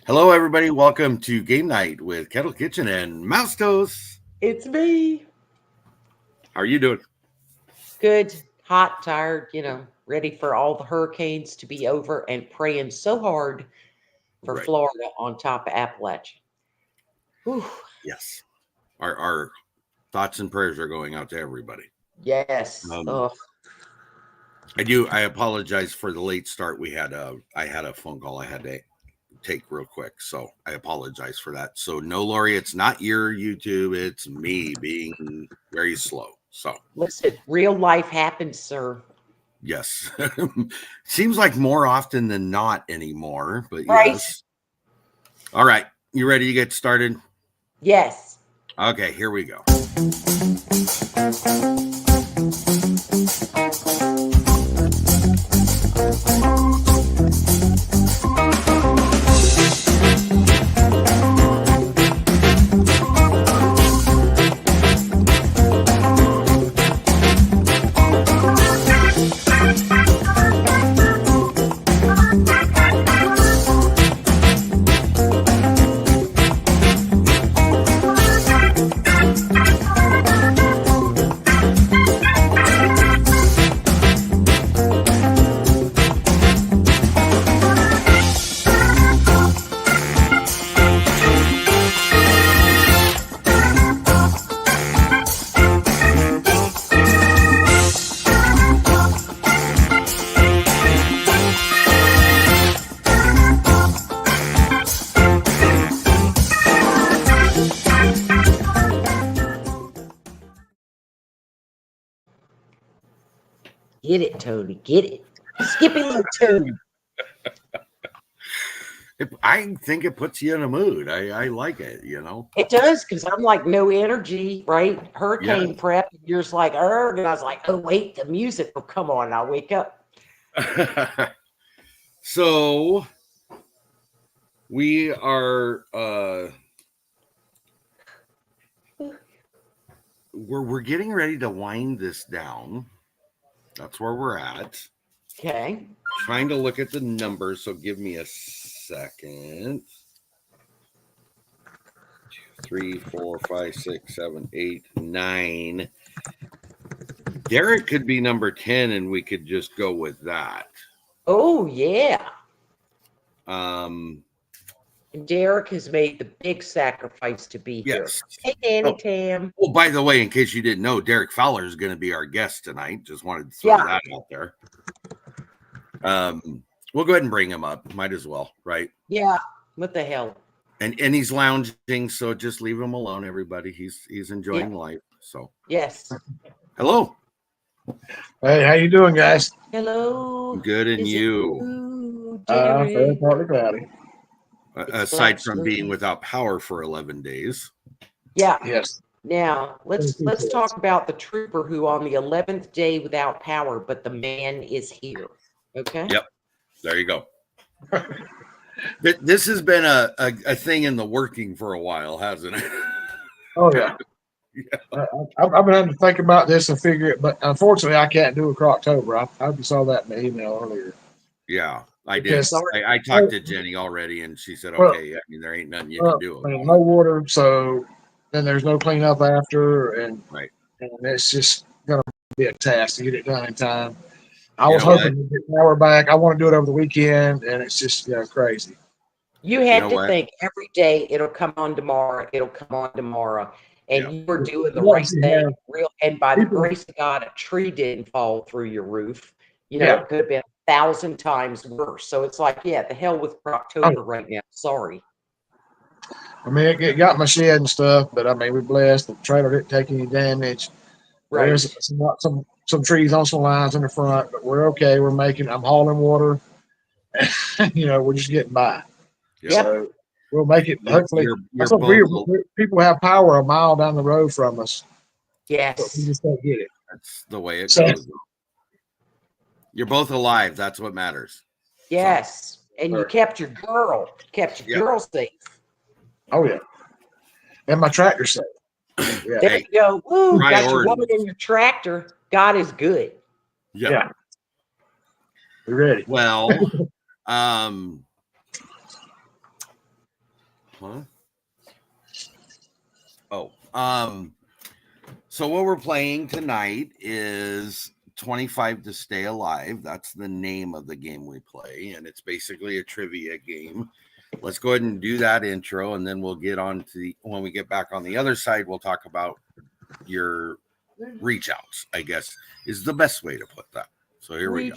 Hello, everybody. Welcome to Game Night with Kettle Kitchen and Mouse Toast. It's me. How are you doing? Good, hot, tired, ready for all the hurricanes to be over and praying so hard for Right. Florida on top of Appalachia. Whew. Yes. Our thoughts and prayers are going out to everybody. Yes. I apologize for the late start. I had a phone call I had to take real quick, so I apologize for that. So no, Lori, it's not your YouTube, it's me being very slow. So listen, real life happens, sir. Yes. Seems like more often than not anymore, but Right. Yes. All right. You ready to get started? Yes. Okay, here we go. Get it, Tony. Get it. Skippy little Tony. I think it puts you in a mood. I like it, It does, because I'm like no energy, right? Hurricane prep. You're just like, and I was like, oh, wait, the music will come on and I'll wake up. So we are we're getting ready to wind this down. That's where we're at. Okay. Trying to look at the numbers, so give me a second. 2, 3, 4, 5, 6, 7, 8, 9. Derek could be number 10, and we could just go with that. Oh, yeah. Um, Derek has made the big sacrifice to be yes. here. Hey, Danny Tam. Well, by the way, in case you didn't know, Derek Fowler is going to be our guest tonight. Just wanted to throw that out there. We'll go ahead and bring him up. Might as well, right? Yeah. What the hell? And he's lounging, so just leave him alone, everybody. He's enjoying life. So yes. Hello. Hey, how you doing, guys? Hello. Good, and you? Fairly partly cloudy. Aside from being without power for 11 days. Yeah. Yes. Now let's talk about the trooper who on the 11th day without power, but the man is here. Okay. Yep. There you go. This has been a thing in the working for a while, hasn't it? Oh yeah. I've been having to think about this and figure it, but unfortunately, I can't do it for October. I hope you saw that in the email earlier. Yeah, I did. I talked to Jeni already, and she said, "Okay, I mean, there ain't nothing you can do." No water, so then there's no cleanup after, and it's just gonna be a task to get it done in time. I was hoping to get power back. I want to do it over the weekend, and it's just crazy. You had to think every day it'll come on tomorrow. It'll come on tomorrow. And you were doing the right thing. And by the grace of God, a tree didn't fall through your roof. It could have been 1,000 times worse. So it's like, the hell with October right now. Sorry. I mean, it got my shed and stuff, but I mean, we're blessed. The trailer didn't take any damage. Right. There's some trees on some lines in the front, but we're okay. I'm hauling water. We're just getting by. Yep. So we'll make it. Hopefully, people have power a mile down the road from us. Yes. But we just don't get it. That's the way it goes. You're both alive. That's what matters. Yes. And you kept your girl safe. Oh, yeah. And my tractor safe. Yeah. There you go. Woo, got your woman in your tractor. God is good. Yeah. We're ready. Well, Huh? Oh, so what we're playing tonight is 25 to Stay Alive. That's the name of the game we play, and it's basically a trivia game. Let's go ahead and do that intro, and then we'll get on to when we get back on the other side, we'll talk about your reach outs, I guess, is the best way to put that. So here we go.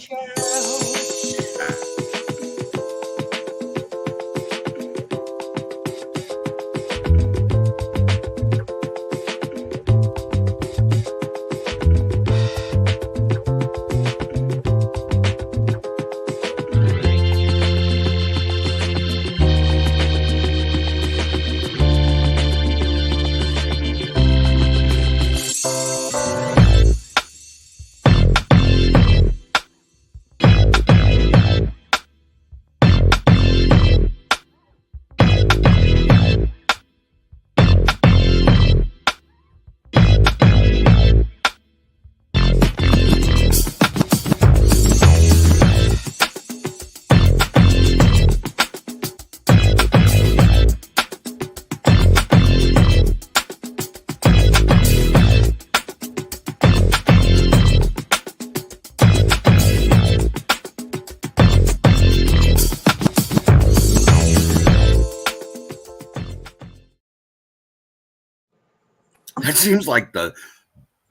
That seems like the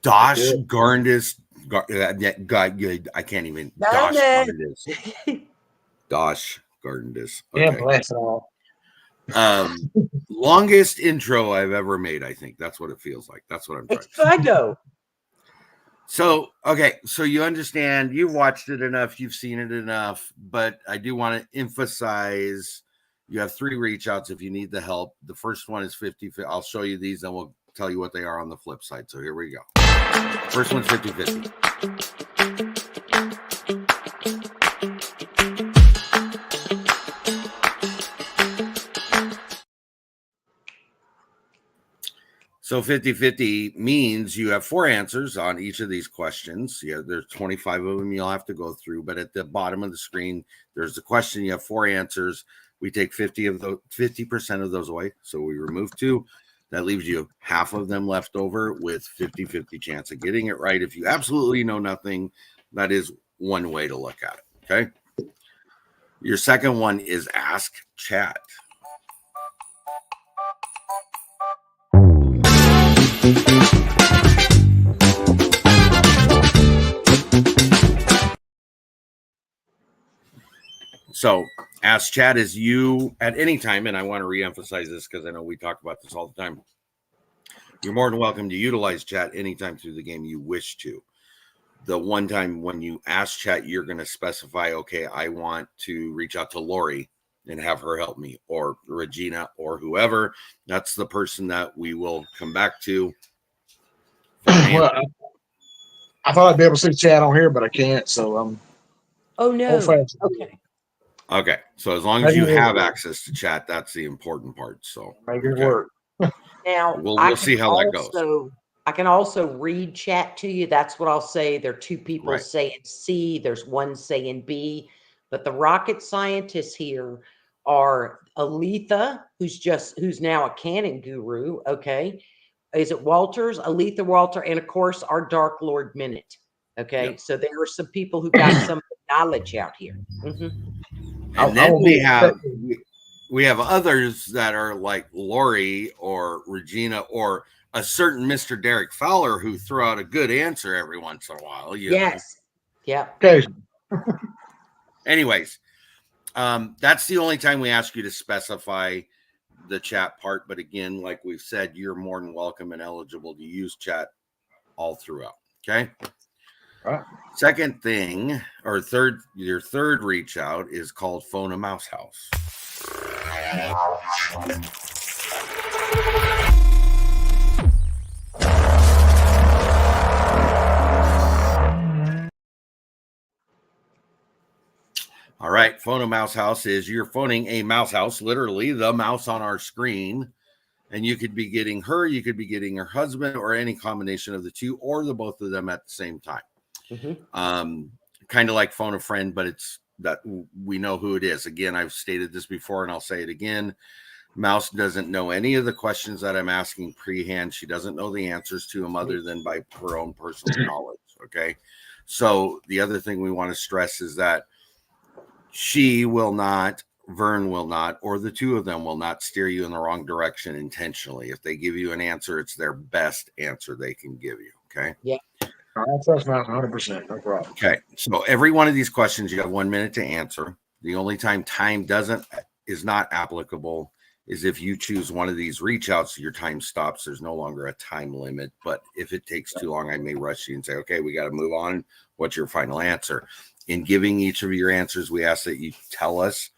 Dosh Garndis. I can't even. Dosh Garndis. Dosh Garndis. Okay. Yeah, bless it all. Longest intro I've ever made. I think that's what it feels like. That's what I'm trying. It's Fhernando. So, okay, so you understand, you've watched it enough, you've seen it enough, but I do want to emphasize you have 3 reach outs if you need the help. The first one is 50. I'll show you these, and we'll tell you what they are on the flip side. So here we go. First one's 50-50. So 50-50 means you have 4 answers on each of these questions. Yeah, there's 25 of them you'll have to go through, but at the bottom of the screen, there's the question. You have 4 answers. We take 50% of those away. So we remove 2. That leaves you half of them left over with 50-50 chance of getting it right. If you absolutely know nothing, that is one way to look at it. Okay. Your second one is Ask Chat. So Ask Chat is you at any time, and I want to reemphasize this because I know we talk about this all the time. You're more than welcome to utilize chat anytime through the game you wish to. The one time when you ask chat, you're going to specify, okay, I want to reach out to Lori and have her help me, or Regina, or whoever. That's the person that we will come back to. Well, I thought I'd be able to see chat on here, but I can't. So oh no. Okay. Okay. So as long as you have access to chat, that's the important part. So make it work. Now we'll see how that goes. I can also read chat to you. That's what I'll say. There are 2 people saying C. There's one saying B. But the rocket scientists here are Aletha, who's now a canon guru. Okay. Is it Walters? Aletha Walter, and of course our Dark Lord Minute. Okay. Yep. So there are some people who got some knowledge out here. Mm-hmm. And then we have others that are like Lori or Regina or a certain Mr. Derek Fowler who throw out a good answer every once in a while. Yes. Yeah. Okay. Anyways, that's the only time we ask you to specify the chat part. But again, like we've said, you're more than welcome and eligible to use chat all throughout. Okay. All right. Second thing, or your third reach out is called Phone a Mouse House. All right, Phone a Mouse House is you're phoning a mouse house, literally the mouse on our screen, and you could be getting her, you could be getting her husband, or any combination of the 2, or the both of them at the same time. Mm-hmm. Kind of like Phone a Friend, but it's that we know who it is. Again, I've stated this before, and I'll say it again. Mouse doesn't know any of the questions that I'm asking pre-hand. She doesn't know the answers to them other than by her own personal knowledge. Okay. So the other thing we want to stress is that she will not, Vern will not, or the two of them will not steer you in the wrong direction intentionally. If they give you an answer, it's their best answer they can give you. Okay. Yeah. That's not 100%. No problem. Okay. So every one of these questions, you have 1 minute to answer. The only time is not applicable is if you choose one of these reach outs, your time stops. There's no longer a time limit. But if it takes too long, I may rush you and say, okay, we got to move on. What's your final answer? In giving each of your answers, we ask that you tell us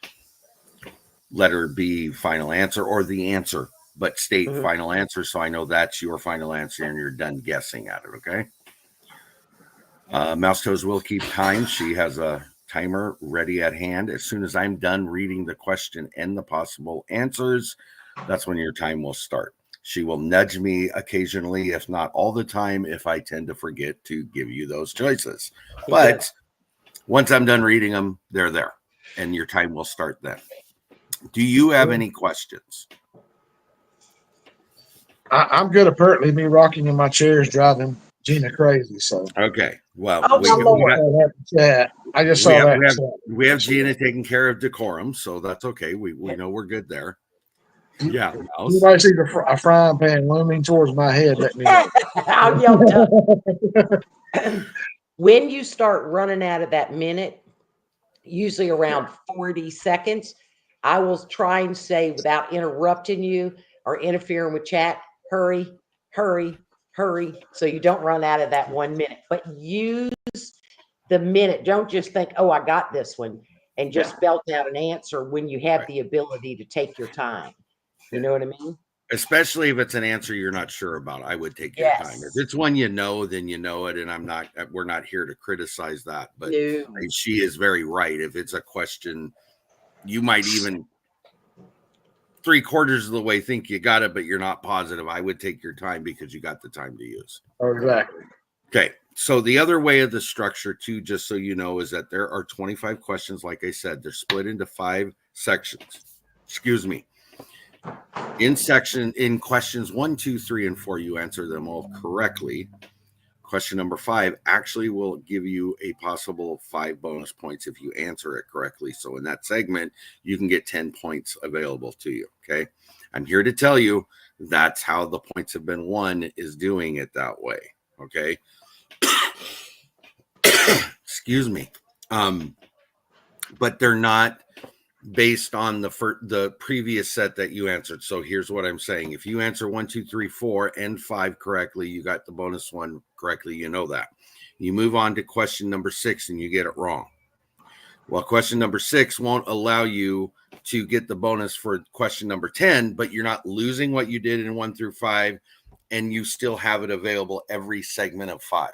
letter B, final answer, or the answer, but state final answer. So I know that's your final answer and you're done guessing at it. Okay. Mouse Toes will keep time. She has a timer ready at hand. As soon as I'm done reading the question and the possible answers, that's when your time will start. She will nudge me occasionally, if not all the time, if I tend to forget to give you those choices. But once I'm done reading them, they're there, and your time will start then. Do you have any questions? I'm good. Apparently, me rocking in my chair is driving Gina crazy. So okay, well, I just saw that. We have Gina taking care of decorum, so that's okay. We know we're good there. Yeah, Mouse. You might see a frying pan looming towards my head. Let me know. I'm yelled up. When you start running out of that minute, usually around 40 seconds, I will try and say, without interrupting you or interfering with chat, hurry, hurry, hurry, so you don't run out of that 1 minute. But use the minute. Don't just think, oh, I got this one, and just belt out an answer when you have the ability to take your time. You know what I mean? Especially if it's an answer you're not sure about, I would take your time. If it's one you know, then you know it, and we're not here to criticize that. But she is very right. If it's a question, you might even 3/4 of the way think you got it, but you're not positive. I would take your time because you got the time to use. Oh, exactly. Okay. So the other way of the structure too, just so you know, is that there are 25 questions. Like I said, they're split into 5 sections. Excuse me. In questions 1, 2, 3, and 4, you answer them all correctly. Question number 5 actually will give you a possible 5 bonus points if you answer it correctly. So in that segment, you can get 10 points available to you. Okay. I'm here to tell you that's how the points have been won, is doing it that way. Okay. Excuse me. But they're not based on the previous set that you answered. So here's what I'm saying. If you answer 1, 2, 3, 4, and 5 correctly, you got the bonus one correctly. You know that. You move on to question number 6 and you get it wrong. Well, question number 6 won't allow you to get the bonus for question number 10, but you're not losing what you did in 1 through 5, and you still have it available every segment of 5.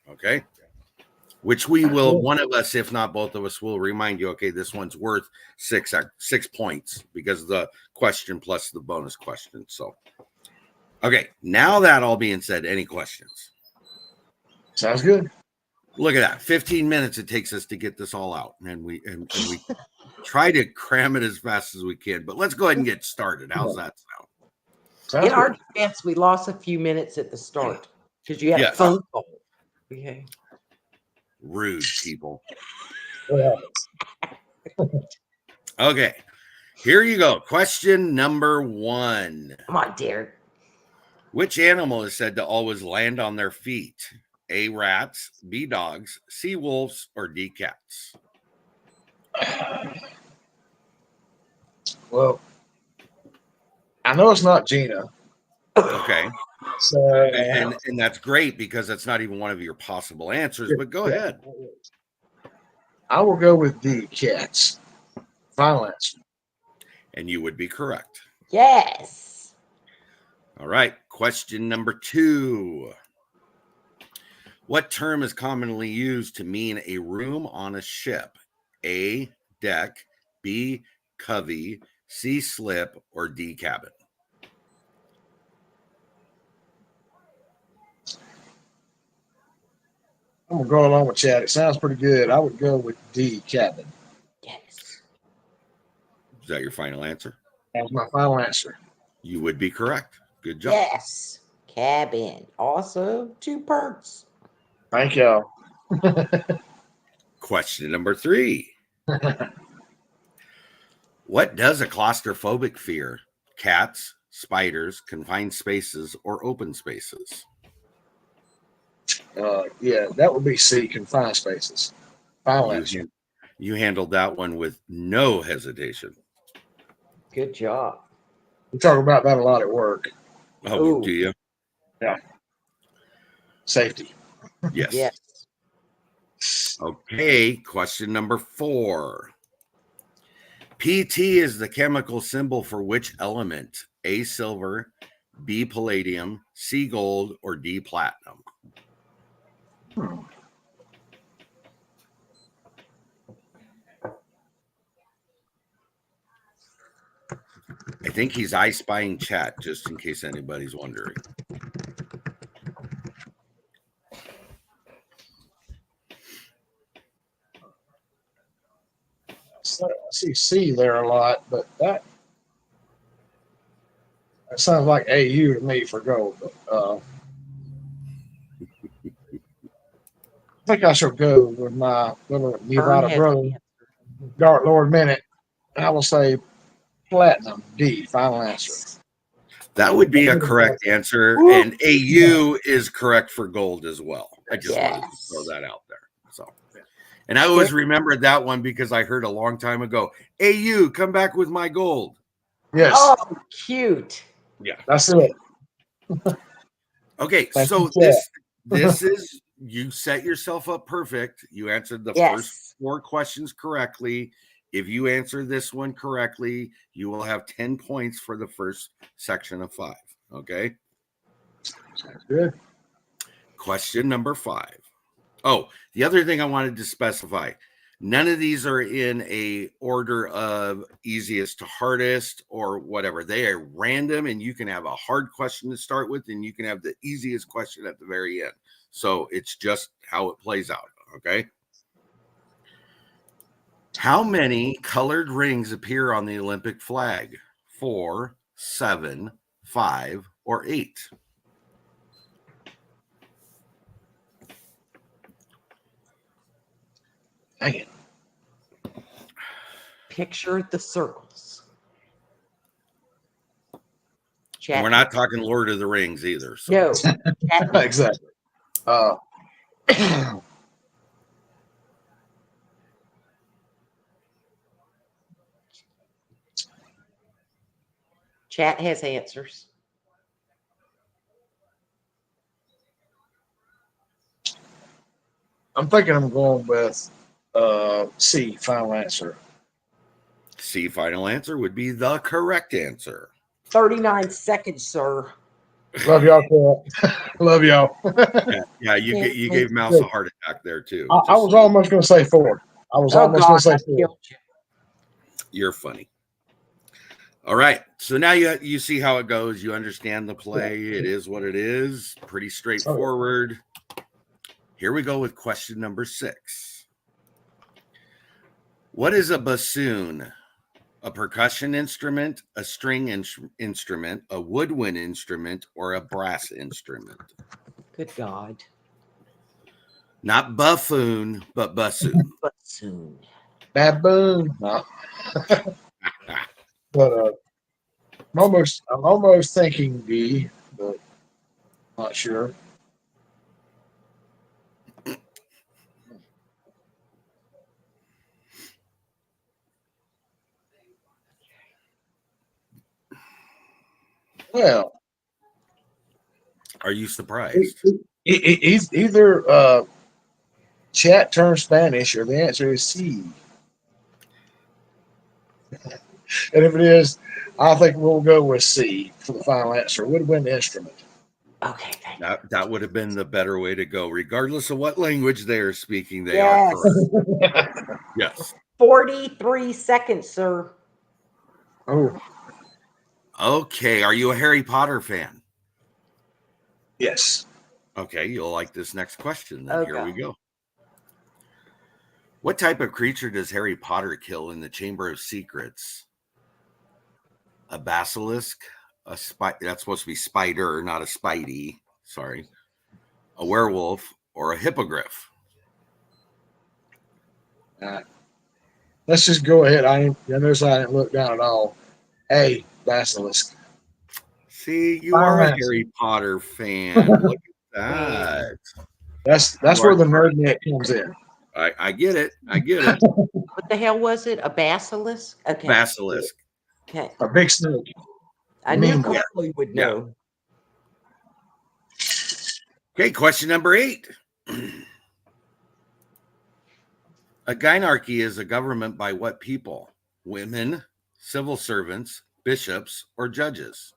Okay. Which we will, one of us, if not both of us, will remind you, okay, this one's worth 6 points because of the question plus the bonus question. So, okay, now that all being said, any questions? Sounds good. Look at that. 15 minutes it takes us to get this all out. And we try to cram it as fast as we can. But let's go ahead and get started. How's that sound? In our defense, we lost a few minutes at the start because you had a phone call. Okay. Rude people. Okay, here you go. Question number 1. Come on, dear. Which animal is said to always land on their feet? A, rats, B, dogs, C, wolves, or D, cats? Well, I know it's not Gina. Okay. So, and that's great because that's not even one of your possible answers, but go ahead. I will go with D, cats. Final answer. And you would be correct. Yes. All right. Question number 2. What term is commonly used to mean a room on a ship? A, deck, B, covey, C, slip, or D, cabin? I'm going to go along with Chad. It sounds pretty good. I would go with D, cabin. Yes. Is that your final answer? That's my final answer. You would be correct. Good job. Yes. Cabin. Also 2 perks. Thank y'all. Question number 3. What does a claustrophobic fear? Cats, spiders, confined spaces, or open spaces? Yeah, that would be C, confined spaces. Final answer. You handled that one with no hesitation. Good job. We talk about that a lot at work. Oh, Ooh. do you? Yeah. Safety. Yes. Yes. Okay, question number 4. PT is the chemical symbol for which element? A, silver, B, palladium, C, gold, or D, platinum? I think he's I spying chat, just in case anybody's wondering. I see C there a lot, but that sounds like AU to me for gold. But, I think I shall go with my little Nevada brother, Dark Lord Minute. And I will say platinum, D, final answer. That would be a correct answer. And AU is correct for gold as well. I just wanted to throw that out there. So, and I always remembered that one because I heard a long time ago, AU, come back with my gold. Yes. Oh, cute. Yeah. That's it. Okay, so this is, you set yourself up perfect. You answered the first 4 questions correctly. If you answer this one correctly, you will have 10 points for the first section of 5. Okay. Sounds good. Question number 5. Oh, the other thing I wanted to specify, none of these are in a order of easiest to hardest or whatever. They are random, and you can have a hard question to start with, and you can have the easiest question at the very end. So it's just how it plays out. Okay. How many colored rings appear on the Olympic flag? 4, 7, 5, or 8? Dang it. Picture the circles. And we're not talking Lord of the Rings either. So. No. Exactly. Chat has answers. I'm thinking I'm going with C, final answer. C, final answer would be the correct answer. 39 seconds, sir. Love y'all. Love y'all. Yeah, you gave Mouse a heart attack there too. I was almost going to say 4. I was almost going to say 4. You're funny. All right, so now you see how it goes. You understand the play. It is what it is. Pretty straightforward. Here we go with question number 6. What is a bassoon? A percussion instrument, a string instrument, a woodwind instrument, or a brass instrument? Good God. Not buffoon, but bassoon. Bassoon. Baboon. No. But I'm almost thinking B, but not sure. Well, are you surprised? He's either chat turns Spanish, or the answer is C. And if it is, I think we'll go with C for the final answer. Woodwind instrument. Okay. That would have been the better way to go, regardless of what language they are speaking. They are correct. Yes. 43 seconds, sir. Oh. Okay. Are you a Harry Potter fan? Yes. Okay, you'll like this next question. Then here we go. What type of creature does Harry Potter kill in the Chamber of Secrets? a basilisk, that's supposed to be spider, not a spidey. Sorry. A werewolf, or a hippogriff. Let's just go ahead. I didn't look down at all. A basilisk. See, you are a Harry Potter fan. Look at that. That's where the nerd net comes in. I get it. I get it. What the hell was it? A basilisk? Okay. Basilisk. Okay. A big snake. I knew Carley would know. Okay, question number 8. A gynarchy is a government by what people? Women, civil servants, bishops, or judges?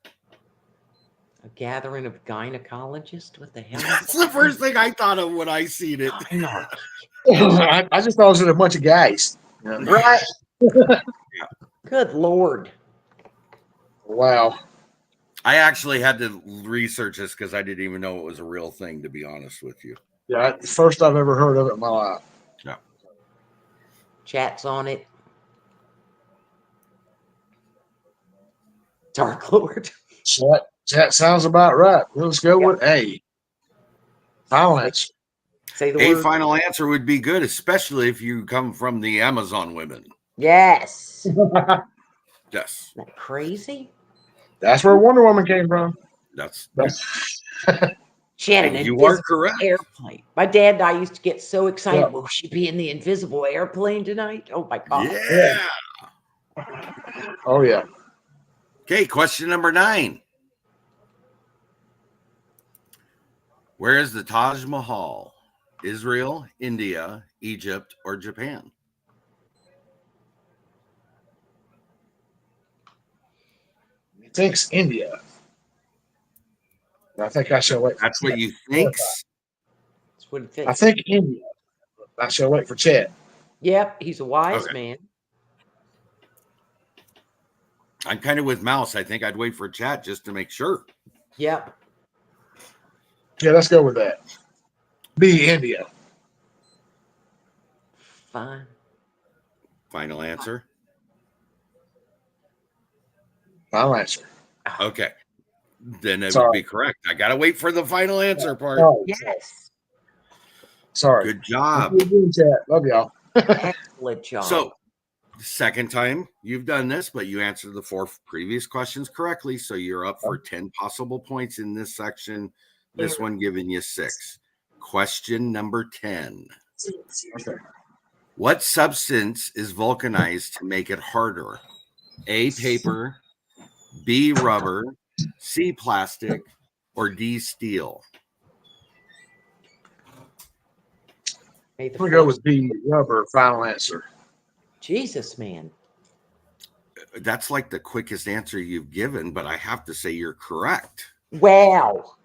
A gathering of gynecologists? What the hell? That's the first thing I thought of when I seen it. I just thought it was a bunch of guys. Right. Good Lord. Wow. I actually had to research this because I didn't even know it was a real thing, to be honest with you. Yeah, the first I've ever heard of it in my life. Yeah. Chat's on it. Dark Lord. That sounds about right. Let's go with A. Final answer. Say the A word. final answer would be good, especially if you come from the Amazon women. Yes. Yes. Isn't that crazy? That's where Wonder Woman came from. That's She had an you are invisible correct. airplane. My dad and I used to get so excited. Yeah. Will she be in the invisible airplane tonight? Oh my God. Yeah. Oh, yeah. Okay, question number 9. Where is the Taj Mahal? Israel, India, Egypt, or Japan? He thinks India. I think I shall wait. That's what you think? That's what he thinks. I think India. I shall wait for Chad. Yep, he's a wise man. I'm kind of with Mouse. I think I'd wait for chat just to make sure. Yep. Yeah, let's go with that. B, India. Fine. Final answer? Final answer. Okay. Then it Sorry. would be correct. I got to wait for the final answer part. Oh, Yes. sorry. Good job. Chat. Love y'all. Excellent job. So, second time you've done this, but you answered the 4 previous questions correctly. So you're up for 10 possible points in this section. This one giving you 6. Question number 10. Okay. What substance is vulcanized to make it harder? A, paper, B, rubber, C, plastic, or D, steel? May the We'll go force- with B, rubber. Final answer. Jesus, man. That's like the quickest answer you've given, but I have to say you're correct. Wow.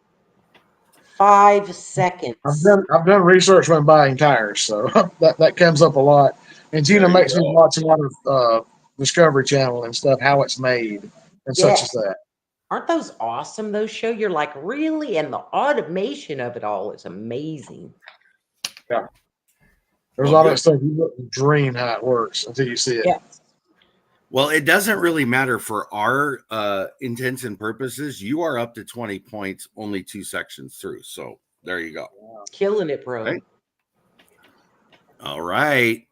5 seconds. I've done research when buying tires, so that comes up a lot. And Gina makes me watch a lot of Discovery Channel and stuff, how it's made and such as that. Aren't those awesome? Those show you're like, really? And the automation of it all is amazing. Yeah. There's a lot of that stuff you wouldn't dream how it works until you see it. Yeah. Well, it doesn't really matter for our intents and purposes. You are up to 20 points, only 2 sections through. So there you go. Killing it, bro. Right. All right.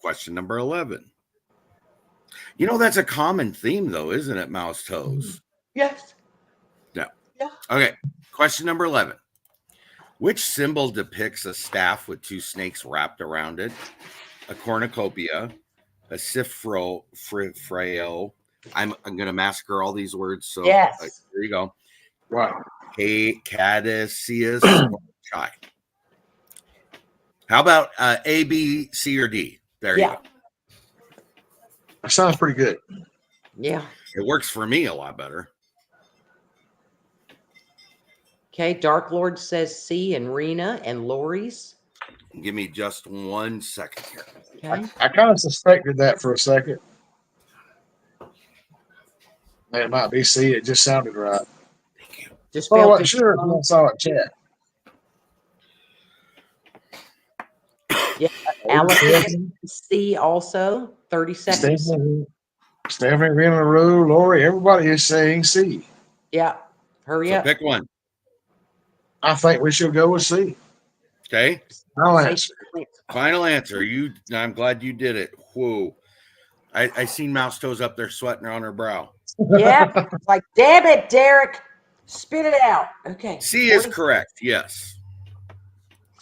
Question number 11. You know, that's a common theme, though, isn't it, Mouse Toes? Yes. Yeah. Yeah. Okay. Question number 11. Which symbol depicts a staff with 2 snakes wrapped around it? A cornucopia, a sifro, frayo. I'm going to massacre all these words. So yes. There you go. Wow. Caduceus or chai. How about A, B, C, or D? There you go. That sounds pretty good. Yeah. It works for me a lot better. Okay. Dark Lord says C, and Rena and Lori's. Give me just 1 second here. Okay. I kind of suspected that for a second. It might be C. It just sounded right. Thank you. Just I wasn't sure if I saw it chat. Yeah. Alex C also 30 seconds. Stephanie, Rena, Rue, Lori, everybody is saying C. Yeah, hurry up. Pick one. I think we should go with C. Okay. Final answer. I'm glad you did it. Whoa. I seen Mouse Toes up there sweating on her brow. Yeah, like, damn it, Derek. Spit it out. Okay. C is correct. Yes.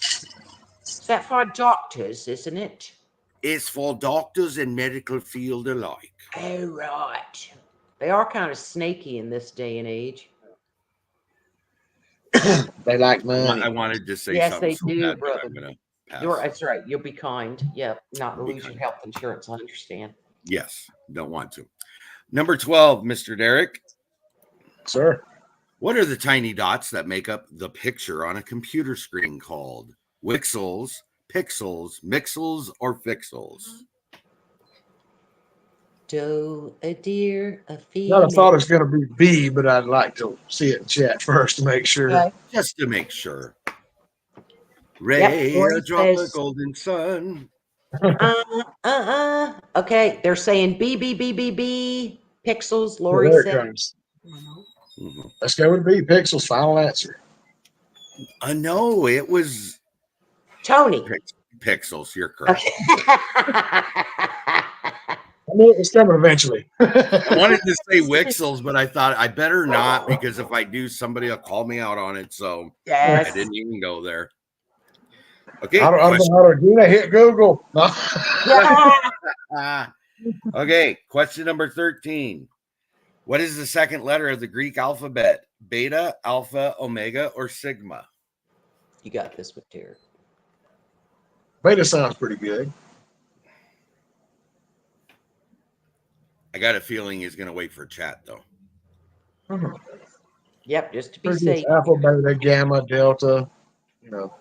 Is that for doctors, isn't it? It's for doctors and medical field alike. Oh, right. They are kind of snaky in this day and age. They like money. I wanted to say yes, something. Yes, they do, brother. Pass. That's right. You'll be kind. Yep. Not lose your health insurance. I understand. Yes. Don't want to. Number 12, Mr. Derek. Sir. What are the tiny dots that make up the picture on a computer screen called? Wixels, pixels, mixels, or fixels? Doe, a deer, a female. I thought it was going to be B, but I'd like to see it in chat first to make sure. Okay. Just to make sure. Ray, a drop of golden sun. Okay, they're saying B, B, B, B, B. Pixels, Lori said. Mm-hmm. Let's go with B. Pixels, final answer. No, it was Tony. Pixels, you're correct. Okay. I knew it was coming eventually. I wanted to say Wixels, but I thought I better not, because if I do, somebody will call me out on it. So yes. I didn't even go there. Okay. I don't know how to do that. Hit Google. Okay. Question number 13. What is the second letter of the Greek alphabet? Beta, alpha, omega, or sigma? You got this with Derek. Beta sounds pretty good. I got a feeling he's going to wait for chat, though. Mm-hmm. Yep, just to be safe. Alpha, beta, gamma, delta, you know.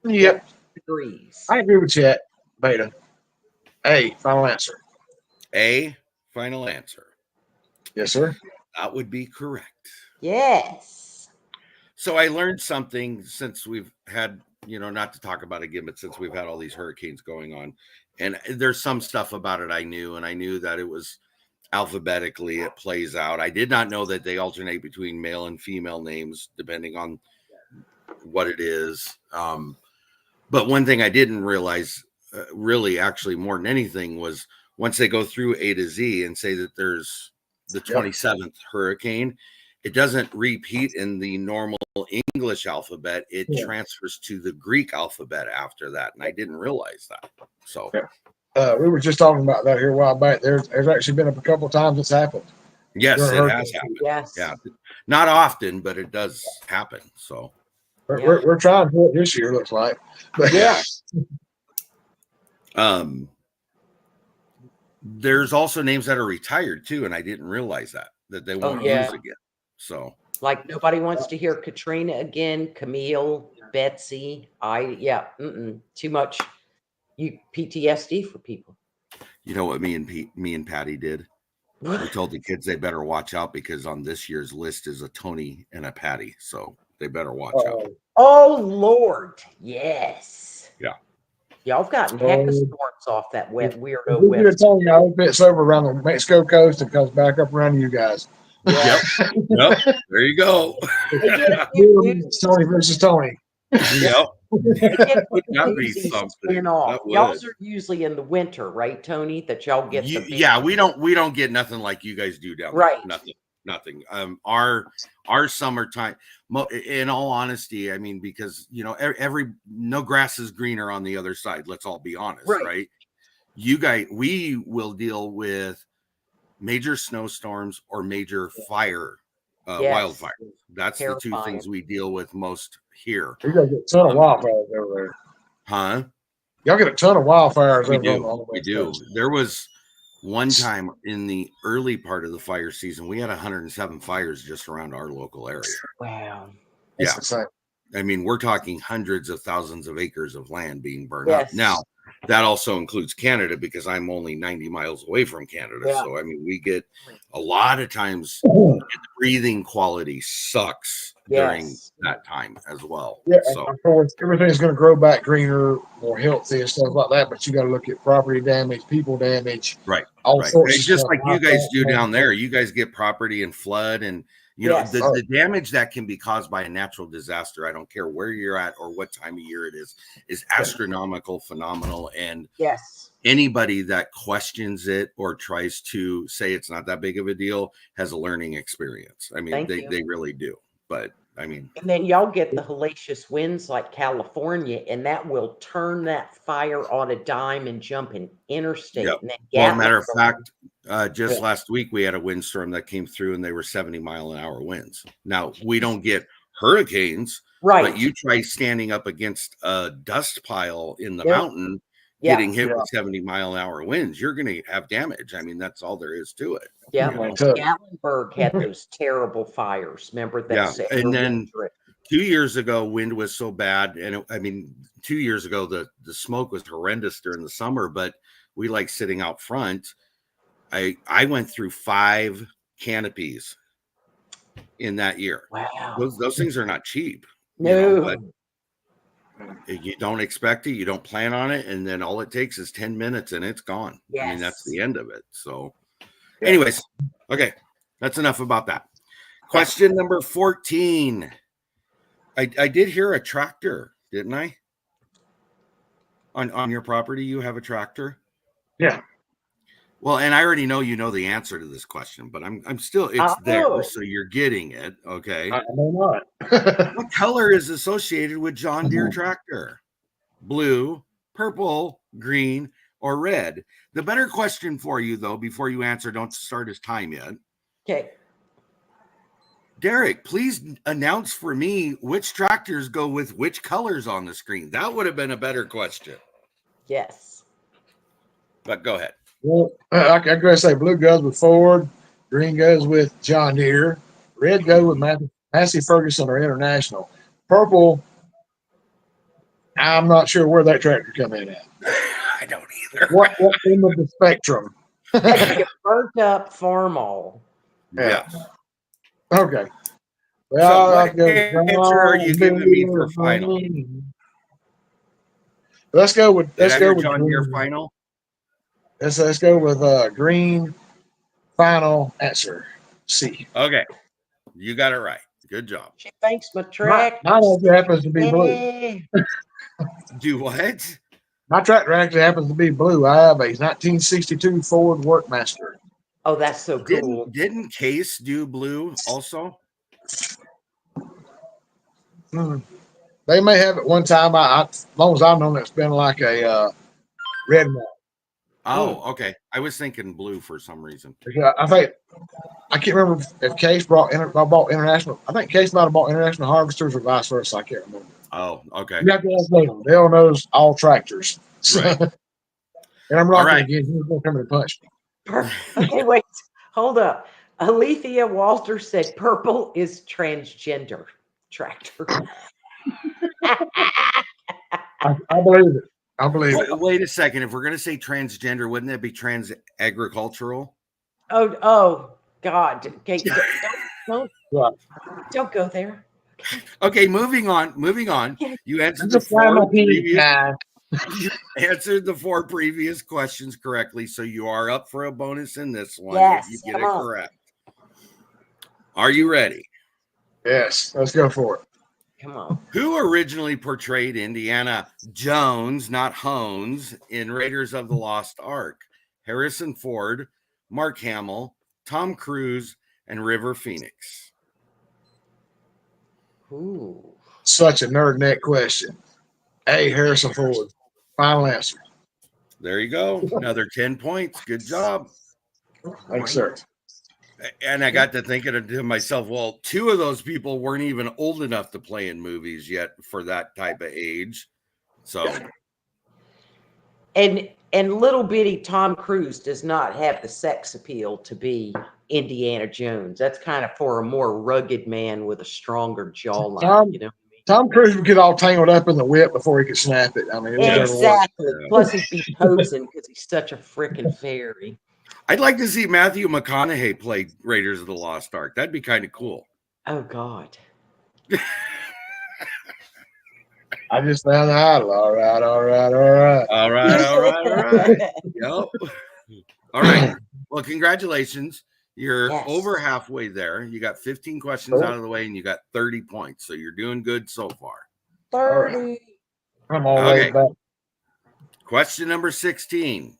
Yep. Degrees. I agree with chat. Beta. A, final answer. A, final answer. Yes, sir. That would be correct. Yes. So I learned something since we've had, not to talk about it again, but since we've had all these hurricanes going on. And there's some stuff about it I knew, and I knew that it was alphabetically it plays out. I did not know that they alternate between male and female names depending on what it is. But one thing I didn't realize, really, actually, more than anything, was once they go through A to Z and say that there's the 27th hurricane, it doesn't repeat in the normal English alphabet. It transfers to the Greek alphabet after that, and I didn't realize that. So we were just talking about that here a while back. There's actually been a couple of times it's happened. Yes, it has happened. Yes. Yeah, not often, but it does happen. So we're trying for it this year, looks like. But yeah. There's also names that are retired too, and I didn't realize that they won't use again. So like nobody wants to hear Katrina again, Camille, Betsy. Too much PTSD for people. You know what me and Patty did? We told the kids they better watch out, because on this year's list is a Tony and a Patty, so they better watch out. Oh Lord, yes. Yeah. Y'all have gotten heck of storms off that weirdo we web. Tony, I hope it's over around the Mexico coast and comes back up around you guys. Yeah. Yep. There you go. Tony versus Tony. Yep. That be something. Y'all's are usually in the winter, right, Tony? That y'all get the yeah, we don't get nothing like you guys do down right. there. Nothing. Our summertime, in all honesty, I mean, because no grass is greener on the other side. Let's all be honest, right? You guys, we will deal with major snowstorms or major wildfires. That's the two things we deal with most here. You guys get a ton of wildfires over there. Huh? Y'all get a ton of wildfires we over do. on the We do. Coast. There was one time in the early part of the fire season, we had 107 fires just around our local area. Wow. Yeah. I mean, we're talking hundreds of thousands of acres of land being burned up. Now, that also includes Canada, because I'm only 90 miles away from Canada. Yeah. So, I mean, we get a lot of times the breathing quality sucks during that time as well. Yeah, so of course, everything's going to grow back greener, more healthy, and stuff like that. But you got to look at property damage, people damage, right, all sorts it's of just stuff. like you guys do down there. You guys get property and flood, and you know the damage that can be caused by a natural disaster. I don't care where you're at or what time of year it is astronomical, phenomenal, and anybody that questions it or tries to say it's not that big of a deal has a learning experience. I mean, they really do. But I mean, and then y'all get the hellacious winds like California, and that will turn that fire on a dime and jump an interstate. And well, matter of fact, just last week we had a windstorm that came through, and they were 70-mile-an-hour winds. Now we don't get hurricanes, but you try standing up against a dust pile in the mountain, getting hit with 70-mile-an-hour winds, you're going to have damage. I mean, that's all there is to it. Yeah, Gatlinburg had those terrible fires. Remember that? And then 2 years ago, wind was so bad, and 2 years ago the smoke was horrendous during the summer. But we like sitting out front. I went through 5 canopies in that year. Wow, those things are not cheap. No, but you don't expect it, you don't plan on it, and then all it takes is 10 minutes and it's gone. I mean, that's the end of it. So anyways, okay, that's enough about that. Question number 14. I did hear a tractor, didn't I? On your property, you have a tractor? Yeah. Well, and I already know you know the answer to this question, but I'm still, it's there, so you're getting it. Okay. I know not. What color is associated with John Deere tractor? Blue, purple, green, or red? The better question for you, though, before you answer, don't start his time yet. Okay. Derek, please announce for me which tractors go with which colors on the screen. That would have been a better question. Yes. But go ahead. Well, I'm going to say blue goes with Ford, green goes with John Deere, red goes with Massey Ferguson or International. Purple, I'm not sure where that tractor come in at. I don't either. What end of the spectrum? You burnt up Farmall. Yeah. Okay. Well, so what answer are you giving me for final? Let's go with John Deere final. Let's go with green final answer. C. Okay. You got it right. Good job. She thinks my tractor happens to be blue. Do what? My tractor actually happens to be blue. I have a 1962 Ford Workmaster. Oh, that's so cool. Didn't Case do blue also? They may have at one time. As long as I've known, it's been like a red one. Oh, okay. I was thinking blue for some reason. I think I can't remember if Case bought international. I think Case might have bought international harvesters or vice versa. I can't remember. Oh, okay. You have to ask them. Dale knows all tractors. Right. And I'm not going to get he's going to come and punch me. Okay, wait. Hold up. Alethea Walter said purple is transgender tractor. I believe it. I believe it. Wait a second. If we're going to say transgender, wouldn't that be trans agricultural? Oh God. Okay, don't go there. Okay, moving on. You answered the four previous questions correctly, so you are up for a bonus in this one if you get it correct. Are you ready? Yes, let's go for it. Come on. Who originally portrayed Indiana Jones, not Hones, in Raiders of the Lost Ark? Harrison Ford, Mark Hamill, Tom Cruise, and River Phoenix. Ooh. Such a nerd neck question. A. Harrison Ford. Final answer. There you go. Another 10 points. Good job. Thanks, sir. And I got to thinking to myself, well, 2 of those people weren't even old enough to play in movies yet for that type of age. So, and little bitty Tom Cruise does not have the sex appeal to be Indiana Jones. That's kind of for a more rugged man with a stronger jawline. Tom Cruise would get all tangled up in the whip before he could snap it. I mean, exactly. Plus, he'd be posing because he's such a freaking fairy. I'd like to see Matthew McConaughey play Raiders of the Lost Ark. That'd be kind of cool. Oh, God. I just found out. All right. Yep. All right. Well, congratulations. You're over halfway there. You got 15 questions out of the way, and you got 30 points. So you're doing good so far. 30. I'm always back. Question number 16.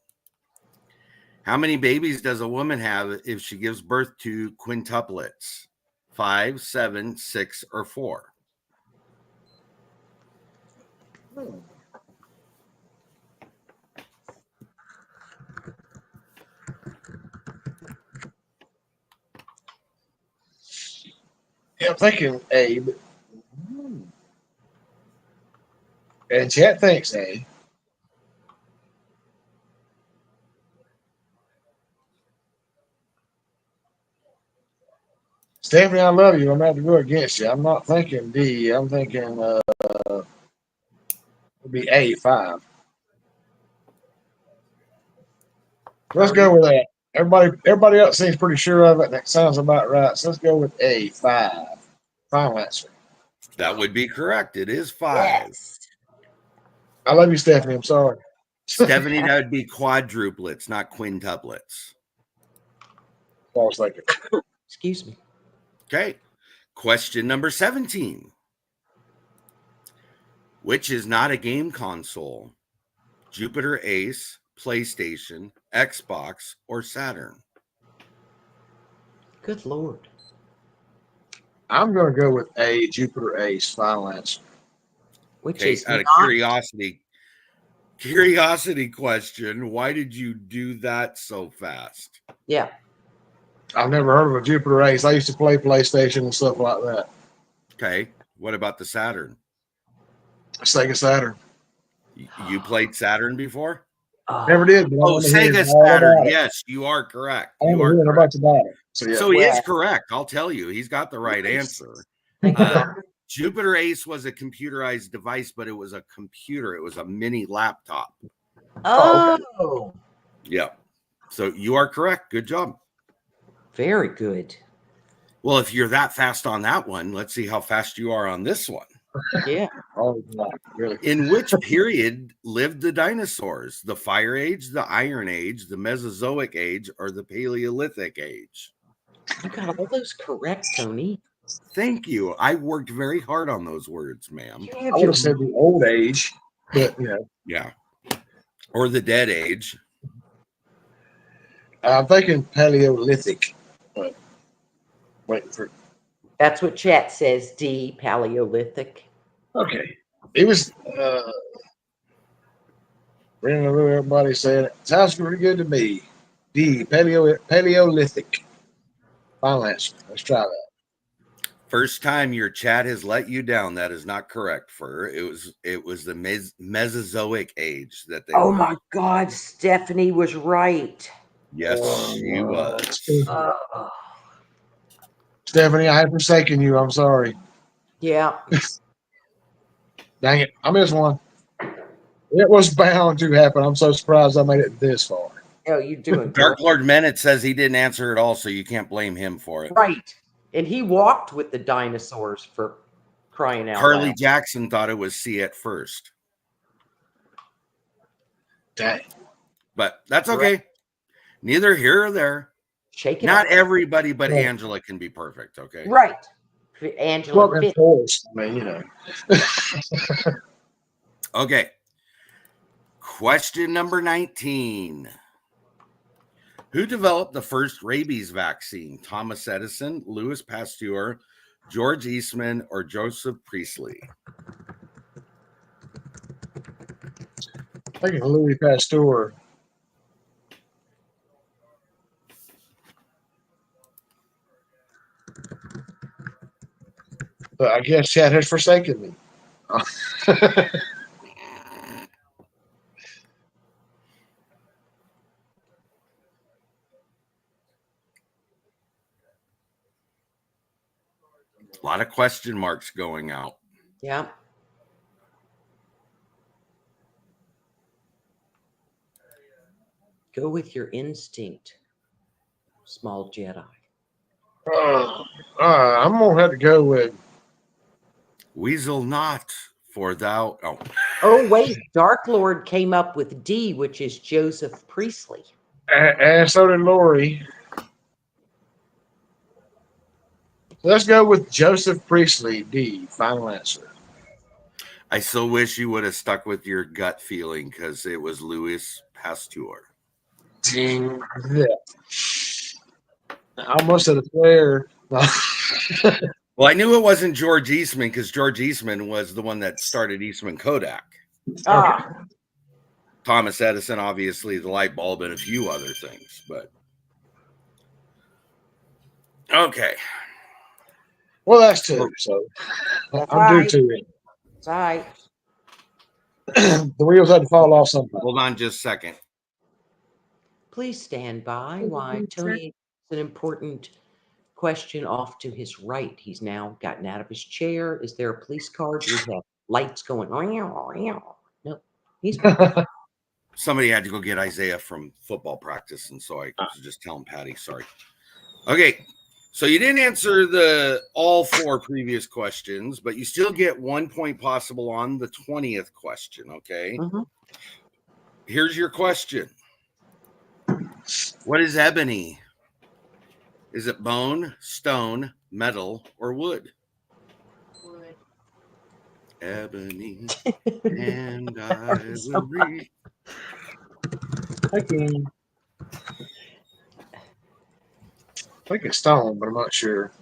How many babies does a woman have if she gives birth to quintuplets? 5, 7, 6, or 4? Yeah, I'm thinking A. And chat thinks A. Stephanie, I love you. I'm about to go against you. I'm not thinking D. I'm thinking it'll be A, 5. Let's go with that. Everybody else seems pretty sure of it. That sounds about right. So let's go with A, 5. Final answer. That would be correct. It is 5. Yes. I love you, Stephanie. I'm sorry. Stephanie, that would be quadruplets, not quintuplets. False thinking. Excuse me. Okay. Question number 17. Which is not a game console? Jupiter Ace, PlayStation, Xbox, or Saturn? Good Lord. I'm going to go with A, Jupiter Ace. Final answer. Which Okay, is out of curiosity question, why did you do that so fast? Yeah. I've never heard of a Jupiter Ace. I used to play PlayStation and stuff like that. Okay. What about the Saturn? Sega Saturn. You played Saturn before? Never did. Oh, Sega Saturn. Yes, you are correct. You are correct. About it. So he is correct. I'll tell you. He's got the right answer. Jupiter Ace was a computerized device, but it was a computer. It was a mini laptop. Oh. Yeah. So you are correct. Good job. Very good. Well, if you're that fast on that one, let's see how fast you are on this one. Yeah. Oh, really? In which period lived the dinosaurs? The Fire Age, the Iron Age, the Mesozoic Age, or the Paleolithic Age? You got all those correct, Tony. Thank you. I worked very hard on those words, ma'am. I would have said the old age, but yeah. Or the dead age. I'm thinking Paleolithic. But waiting for. That's what chat says. D, Paleolithic. Okay. It was. Everybody saying it. Sounds pretty good to me. D, Paleolithic. Final answer. Let's try that. First time your chat has let you down. That is not correct, Fur. It was the Mesozoic age that they. Oh my God, Stephanie was right. Yes, she was. Stephanie, I have forsaken you. I'm sorry. Yeah. Dang it. I missed one. It was bound to happen. I'm so surprised I made it this far. Oh, you're doing Dark Lord Menet says he didn't answer at all, so you can't blame him for it. Right. And he walked with the dinosaurs, for crying out Carley loud. Jackson thought it was C at first. Dang. But that's okay. Neither here or there. Not everybody but Angela can be perfect, okay? Right. Angela. Well, of course. I mean, you know. Okay. Question number 19. Who developed the first rabies vaccine? Thomas Edison, Louis Pasteur, George Eastman, or Joseph Priestley? I think it's Louis Pasteur. But I guess chat has forsaken me. A lot of question marks going out. Yeah. Go with your instinct, small Jedi. I'm going to have to go with Weasel not, for thou. Oh. Oh, wait. Dark Lord came up with D, which is Joseph Priestley. And so did Lori. Let's go with Joseph Priestley, D. Final answer. I so wish you would have stuck with your gut feeling because it was Louis Pasteur. Ding. Yeah. I almost said a prayer. Well, I knew it wasn't George Eastman because George Eastman was the one that started Eastman Kodak. Ah. Thomas Edison, obviously, the light bulb and a few other things, but okay. Well, that's two. So I'm due to it. That's all right. The wheels had to fall off sometime. Hold on just a second. Please stand by while Tony an important question off to his right. He's now gotten out of his chair. Is there a police car? Do we have lights going? No, he's Somebody had to go get Isaiah from football practice, and so I was just telling Patty, sorry. Okay, so you didn't answer all 4 previous questions, but you still get 1 point possible on the 20th question, okay? Mm-hmm. Here's your question. What is ebony? Is it bone, stone, metal, or wood? Wood. Ebony, and ivory. I think it's stone, but I'm not sure.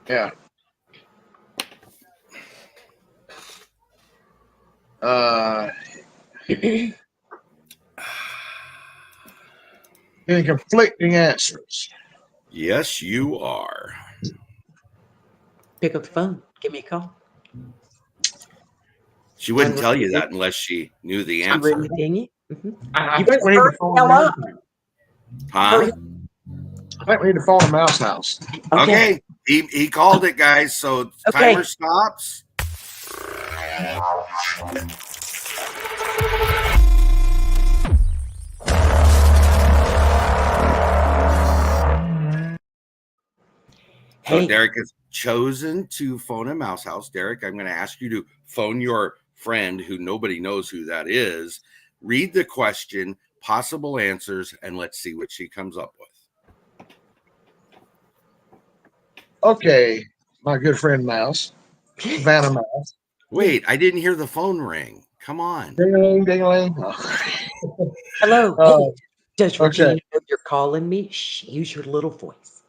Yeah. Getting conflicting answers. Yes, you are. Pick up the phone. Give me a call. She wouldn't tell you that unless she knew the answer. Mm-hmm. I think we need to phone them out. Huh? I think we need to phone the mouse house. Okay. He called it, guys. So timer stops. So Derek has chosen to phone a mouse house. Derek, I'm going to ask you to phone your friend who nobody knows who that is. Read the question, possible answers, and let's see what she comes up with. Okay, my good friend Mouse, Vanna Mouse. Wait, I didn't hear the phone ring. Come on. Ding-a-ling, ding-a-ling. Hello. Hey, does Regina know you're calling me? Shh, use your little voice.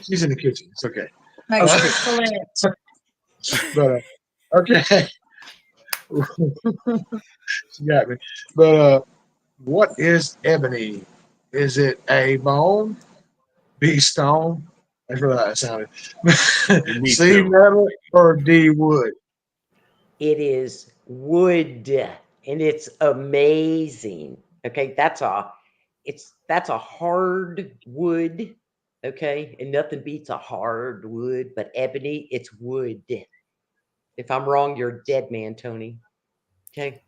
She's in the kitchen. It's okay. Excellent. But okay. She got me. But what is ebony? Is it A, bone, B, stone? That's what that sounded. C, metal, or D, wood? It is wood, and it's amazing. Okay, that's a hard wood. Okay, and nothing beats a hard wood, but ebony, it's wood. If I'm wrong, you're a dead man, Tony. Okay.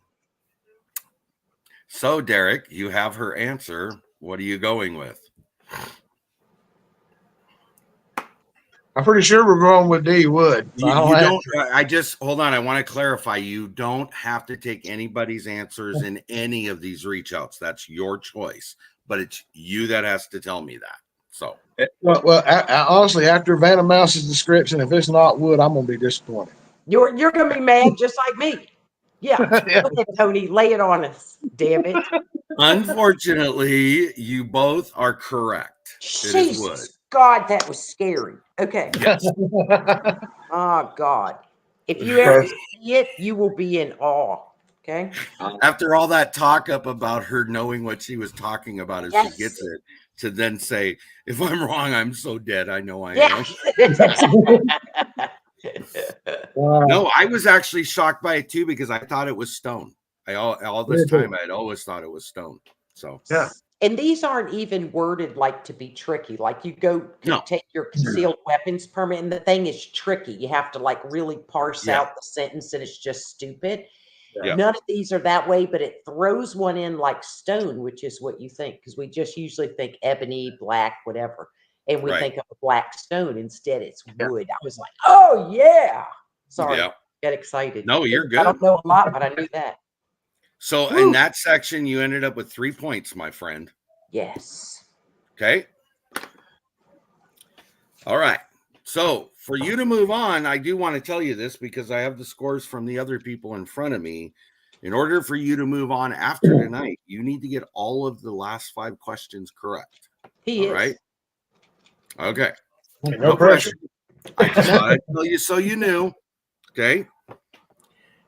So, Derek, you have her answer. What are you going with? I'm pretty sure we're going with D, wood. You don't. I just hold on. I want to clarify. You don't have to take anybody's answers in any of these reach outs. That's your choice, but it's you that has to tell me that. So, well, I honestly, after Vanna Mouse's description, if it's not wood, I'm gonna be disappointed. You're gonna be mad just like me. Yeah. Yeah. Go ahead, Tony, lay it on us. Damn it. Unfortunately, you both are correct. It is wood. God, that was scary. Okay. Yes. Oh God. If you ever see it, you will be in awe. Okay. After all that talk up about her knowing what she was talking about as she gets it, to then say, if I'm wrong, I'm so dead. I know I am. No, I was actually shocked by it too because I thought it was stone. All this time I had always thought it was stone. So yeah. And these aren't even worded like to be tricky. Like you take your concealed weapons permit, and the thing is tricky. You have to like really parse out the sentence, and it's just stupid. Yeah. None of these are that way, but it throws one in like stone, which is what you think, because we just usually think ebony, black, whatever. and we Right. think of a black stone. Instead, it's wood. I was like, oh yeah. Sorry, get excited. No, you're good. I don't know a lot, but I knew that. So in that section, you ended up with 3 points, my friend. Yes. Okay. All right. So for you to move on, I do want to tell you this because I have the scores from the other people in front of me. In order for you to move on after tonight, you need to get all of the last 5 questions correct. He all is. Right? Okay. No pressure. I just thought I'd tell you so you knew. Okay.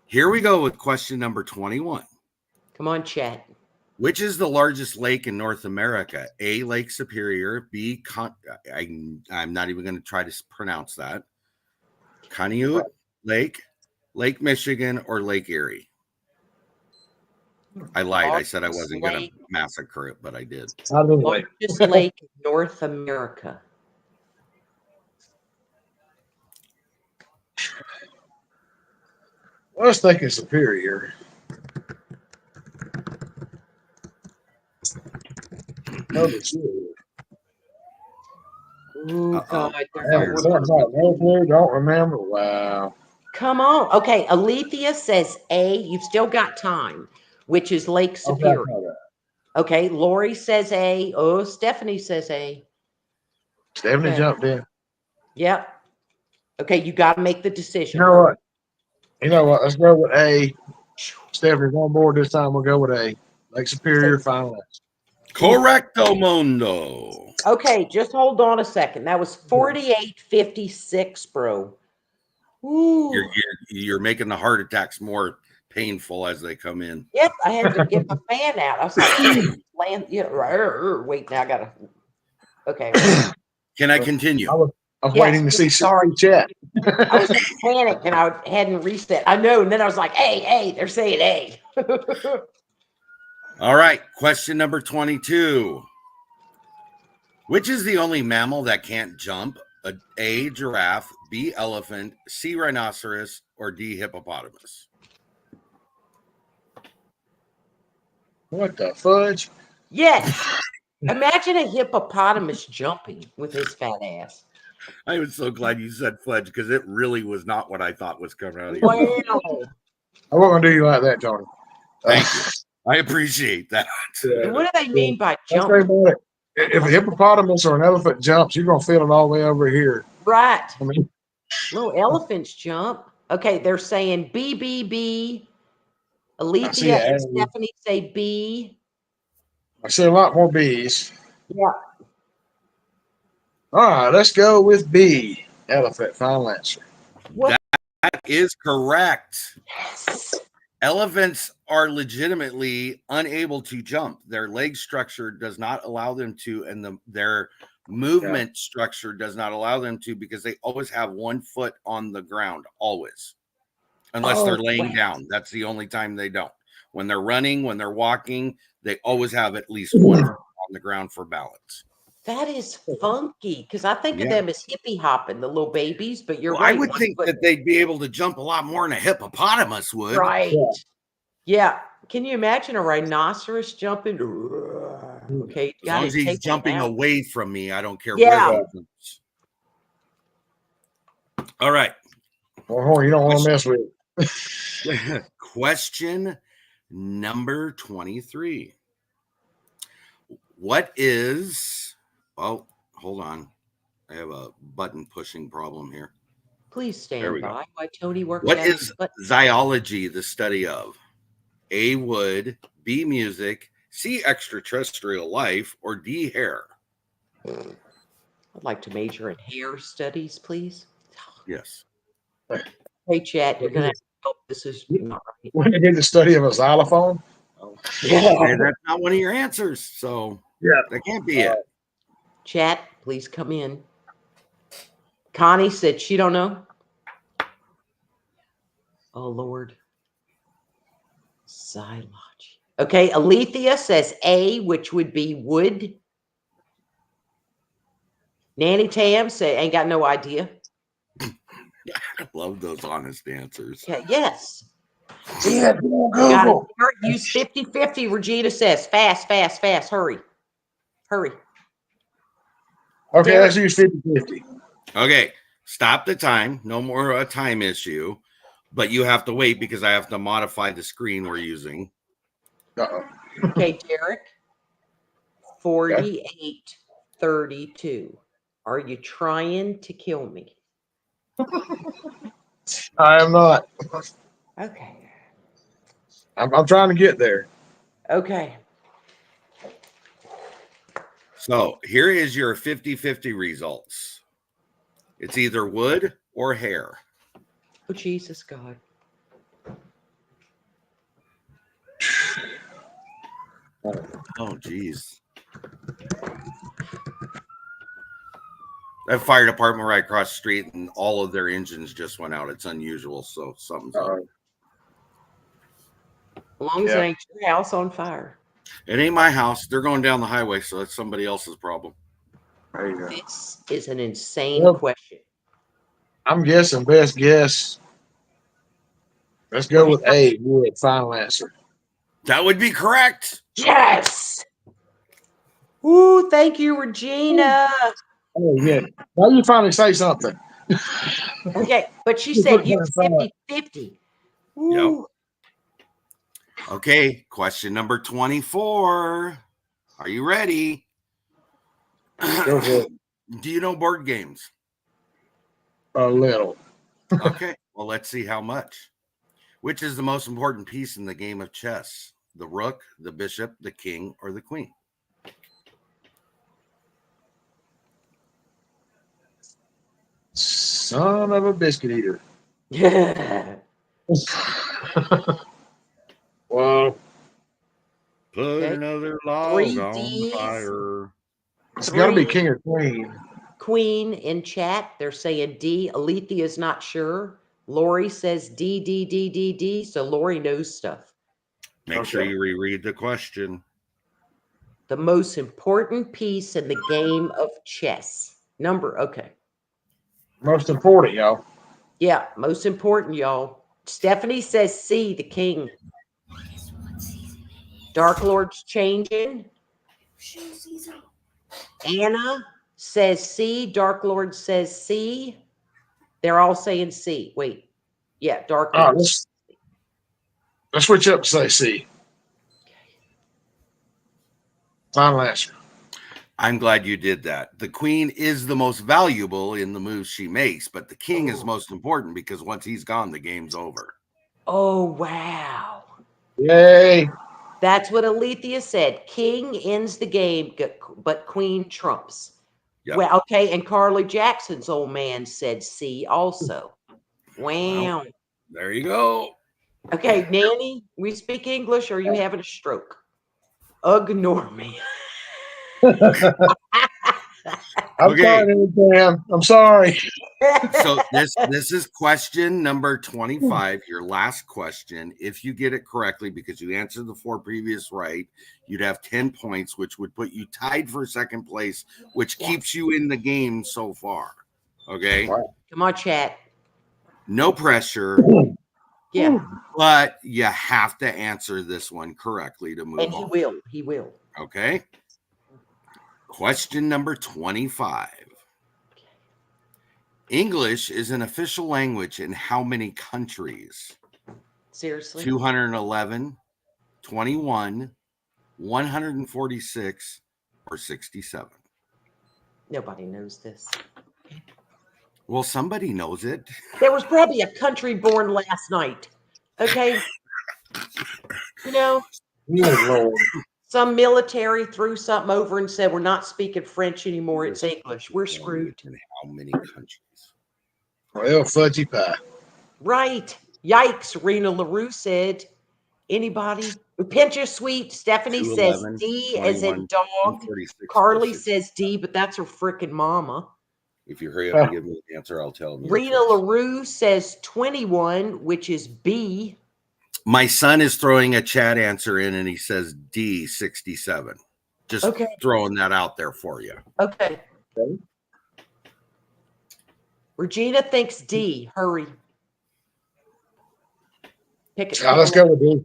Here we go with question number 21. Come on, chat. Which is the largest lake in North America? A, Lake Superior. B, I'm not even going to try to pronounce that. Conneaut Lake, Lake Michigan, or Lake Erie? I lied. I said I wasn't going to massacre it, but I did. Largest lake in North America. Well, I was thinking Superior. Oh, God. Don't remember. Wow. Come on. Okay. Alethea says A. You've still got time, which is Lake Superior. Okay. Lori says A. Oh, Stephanie says A. Stephanie jumped in. Yep. Okay. You got to make the decision. You know what? Let's go with A. Stephanie's on board this time. We'll go with A. Lake Superior, final answer. Correcto mundo. Okay, just hold on a second. That was 48.56, bro. Ooh. You're making the heart attacks more painful as they come in. Yep, I had to get my fan out. I was like, wait, now I gotta. Okay. Can I continue? I was waiting to see sorry chat. I was in panic and I hadn't reset. I know, and then I was like, hey, they're saying A. All right, question number 22. Which is the only mammal that can't jump? A, giraffe, B, elephant, C, rhinoceros, or D, hippopotamus? What the fudge? Yes. Imagine a hippopotamus jumping with his fat ass. I was so glad you said fudge because it really was not what I thought was coming out of your mouth. I wasn't going to do you like that, Tony. Thank you. I appreciate that. What do they mean by jumping? If a hippopotamus or an elephant jumps, you're going to feel it all the way over here. Right. I mean, little elephants jump. Okay, they're saying B, B, B. Alethea and Stephanie say B. I see a lot more B's. Yeah. All right, let's go with B. Elephant, final answer. That is correct. Yes. Elephants are legitimately unable to jump. Their leg structure does not allow them to, and their movement structure does not allow them to, because they always have 1 foot on the ground, always. Unless they're laying down. That's the only time they don't. When they're running, when they're walking, they always have at least 1 foot on the ground for balance. That is funky, because I think of them as hippie hopping, the little babies, but you're right. I would think that they'd be able to jump a lot more than a hippopotamus would. Right. Yeah. Can you imagine a rhinoceros jumping? Okay. As long as he's jumping away from me, I don't care where he jumps. All right. Oh, you don't want to mess with it. Question number 23. What is... Oh, hold on. I have a button pushing problem here. Please stand by while Tony works. What is zoology the study of? A, wood, B, music, C, extraterrestrial life, or D, hair? I'd like to major in hair studies, please. Yes. Hey, chat, you're going to help. This is not right. When you did the study of a xylophone? And that's not one of your answers, so that can't be it. Chat, please come in. Connie said she don't know. Oh, Lord. Zoology. Okay, Alethea says A, which would be wood. Nanny Tam said, ain't got no idea. I love those honest answers. Okay, yes. Yeah, Google. Use 50-50, Regina says. Fast, hurry. Hurry. Okay, Derek. let's use 50-50. Okay, stop the time. No more a time issue, but you have to wait because I have to modify the screen we're using. Uh-oh. Okay, Derek. 48-32. Are you trying to kill me? I am not. Okay. I'm trying to get there. Okay. So here is your 50-50 results. It's either wood or hair. Oh, Jesus God. Oh, geez. That fire department right across the street and all of their engines just went out. It's unusual, so something's up. As long as it ain't your house on fire. It ain't my house. They're going down the highway, so that's somebody else's problem. There you go. This is an insane question. I'm guessing best guess. Let's go with A. Wood. Final answer. That would be correct. Yes. Ooh, thank you, Regina. Oh, yeah. Now you finally say something. Okay, but she said use 50-50. Yep. Okay, question number 24. Are you ready? Go for it. Do you know board games? A little. Okay, well, let's see how much. Which is the most important piece in the game of chess? The rook, the bishop, the king, or the queen? Son of a biscuit eater. Yeah. Well, Put Okay. another log 3 on Ds. fire. it's got to be king or queen. Queen in chat. They're saying D. Alethea is not sure. Lori says D, D, D, D, D. So Lori knows stuff. Make sure you reread the question. The most important piece in the game of chess. Number, okay. Most important, y'all. Yeah, most important, y'all. Stephanie says C, the king. Dark Lord's changing. Anna says C. Dark Lord says C. They're all saying C. Wait. Yeah, Dark Lord. Let's switch up and say C. Final answer. I'm glad you did that. The queen is the most valuable in the moves she makes, but the king is most important because once he's gone, the game's over. Oh, wow. Yay. That's what Alethea said. King ends the game, but queen trumps. Yep. Well, okay. And Carley Jackson's old man said C also. Wow. Well, there you go. Okay, Nanny, we speak English or are you having a stroke? Ignore me. I'm sorry, I'm sorry. So this is question number 25, your last question. If you get it correctly, because you answered the 4 previous right, you'd have 10 points, which would put you tied for second place, which keeps you in the game so far. Okay. Come on, chat. No pressure. Yeah. But you have to answer this one correctly to move on. And he will. He will. Okay. Question number 25. English is an official language in how many countries? Seriously? 211, 21, 146, or 67? Nobody knows this. Well, somebody knows it. There was probably a country born last night. Okay. You know, some military threw something over and said, we're not speaking French anymore. It's English. We're screwed. In how many countries? Well, fudgy pie. Right. Yikes. Rena LaRue said, anybody? Pinch of sweet. Stephanie says D as in dog. Carly says D, but that's her freaking mama. If you hurry up and give me the answer, I'll tell them. Rena LaRue says 21, which is B. My son is throwing a chat answer in and he says D, 67. Just throwing that out there for you. Okay. Regina thinks D. Hurry. Pick it. Let's go with D.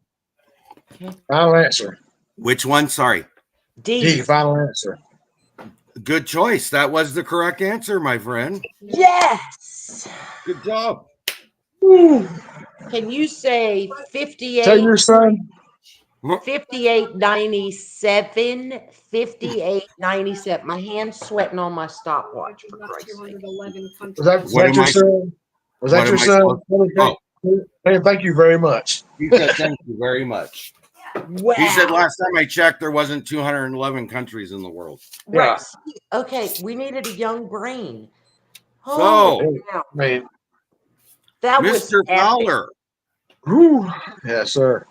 Okay. Final answer. Which one? Sorry. D. D, final answer. Good choice. That was the correct answer, my friend. Yes. Good job. Can you say 58? Tell your son. 58.97. 58.97. My hand's sweating on my stopwatch, for Christ's sake. Was that your son? Was that your son? Thank you very much. He said thank you very much. Wow. He said last time I checked, there wasn't 211 countries in the world. Right. Yeah. Okay, we needed a young brain. So, man, that Mr. was Fowler. Yes, sir.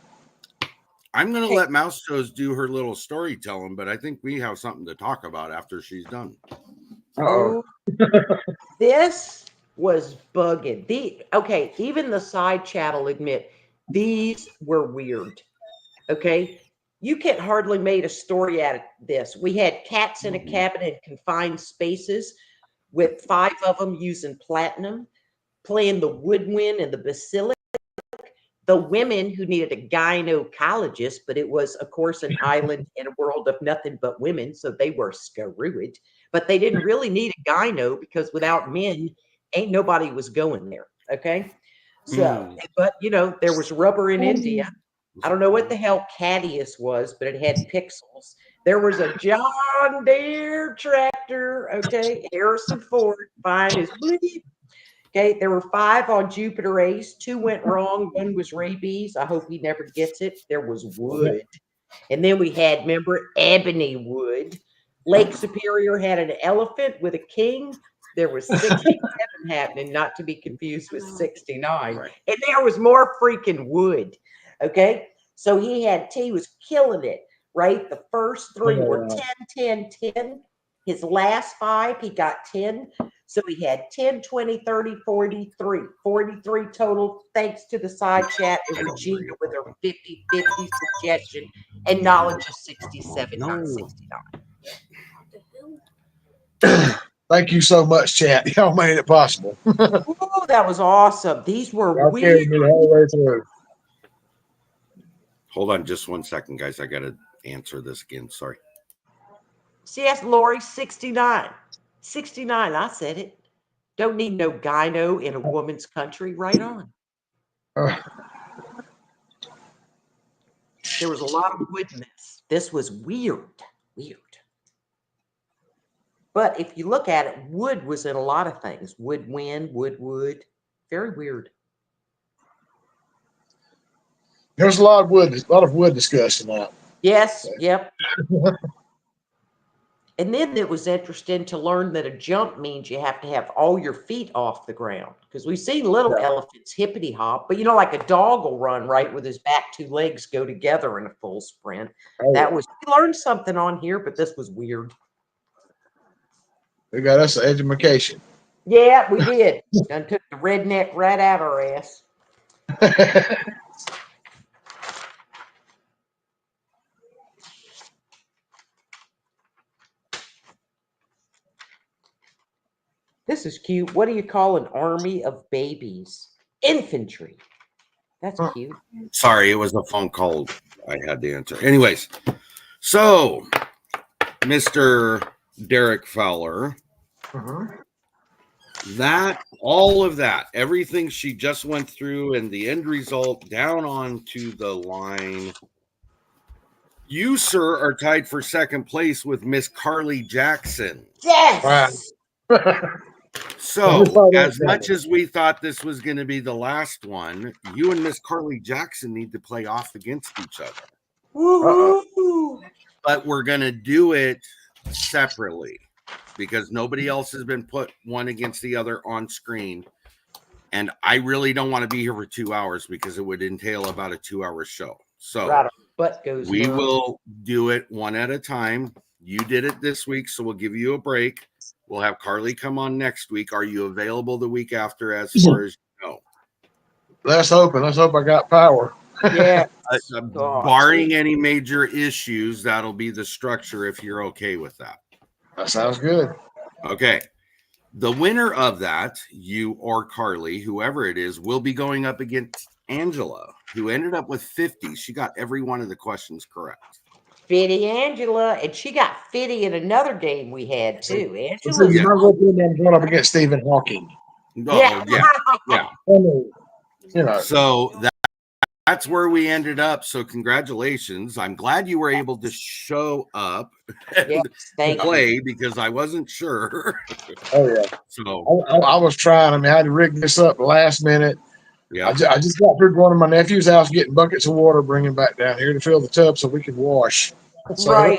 I'm going to let Mouse Toes do her little storytelling, but I think we have something to talk about after she's done. Oh, this was bugging. Even the side chat will admit these were weird. Okay. You can't hardly made a story out of this. We had cats in a cabinet in confined spaces with 5 of them using platinum, playing the woodwind and the basilic. The women who needed a gynecologist, but it was, of course, an island in a world of nothing but women, so they were screwed. But they didn't really need a gyno because without men, ain't nobody was going there. Okay. So, but there was rubber in India. I don't know what the hell Cadius was, but it had pixels. There was a John Deere tractor. Okay. Harrison Ford, fine as bleep. Okay. There were 5 on Jupiter Ace. 2 went wrong. 1 was rabies. I hope he never gets it. There was wood. And then we had, remember, ebony wood. Lake Superior had an elephant with a king. There was 67 happening, not to be confused with 69. Right. And there was more freaking wood. Okay. So he was killing it, right? The first 3 were 10, 10, 10. His last 5, he got 10. So he had 10, 20, 30, 43. 43 total, thanks to the side chat and Regina with her 50-50 suggestion and knowledge of 67, not 69. Thank you so much, chat. Y'all made it possible. Oh, that was awesome. These were Y'all weird. carried me the whole way through. Hold on just one second, guys. I got to answer this again. Sorry. CS Lori, 69. 69, I said it. Don't need no gyno in a woman's country. Right on. There was a lot of wood in this. This was weird. Weird. But if you look at it, wood was in a lot of things. Woodwind, wood. Very weird. There's a lot of wood discussion now. Yes, yep. And then it was interesting to learn that a jump means you have to have all your feet off the ground. Because we've seen little elephants hippity hop, but like a dog will run right with his back 2 legs go together in a full sprint. We learned something on here, but this was weird. We got us an education. Yeah, we did. And took the redneck right out our ass. This is cute. What do you call an army of babies? Infantry. That's cute. Sorry, it was a phone call I had to answer. Anyways, so Mr. Derek Fowler, all of that, everything she just went through and the end result down onto the line. You, sir, are tied for second place with Miss Carley Jackson. Yes. Wow. So, as much as we thought this was going to be the last one, you and Miss Carley Jackson need to play off against each other. But we're going to do it separately because nobody else has been put one against the other on screen. And I really don't want to be here for 2 hours because it would entail about a 2-hour show. So we will do it one at a time. You did it this week, so we'll give you a break. We'll have Carly come on next week. Are you available the week after as far as you know? Let's hope I got power. Yeah. Barring any major issues, that'll be the structure if you're okay with that. That sounds good. Okay. The winner of that, you or Carly, whoever it is, will be going up against Angela, who ended up with 50. She got every one of the questions correct. Fitty Angela, and she got Fitty in another game we had too. So Angela's you might as well put them going up against Stephen Hawking. Oh, yeah. I mean, you know. So that's where we ended up. So congratulations. I'm glad you were able to show up and play because I wasn't sure. Oh yeah. So I was trying. I mean, I had to rig this up last minute. yeah. I just got through going to my nephew's house, getting buckets of water, bringing back down here to fill the tub so we could wash. So, right.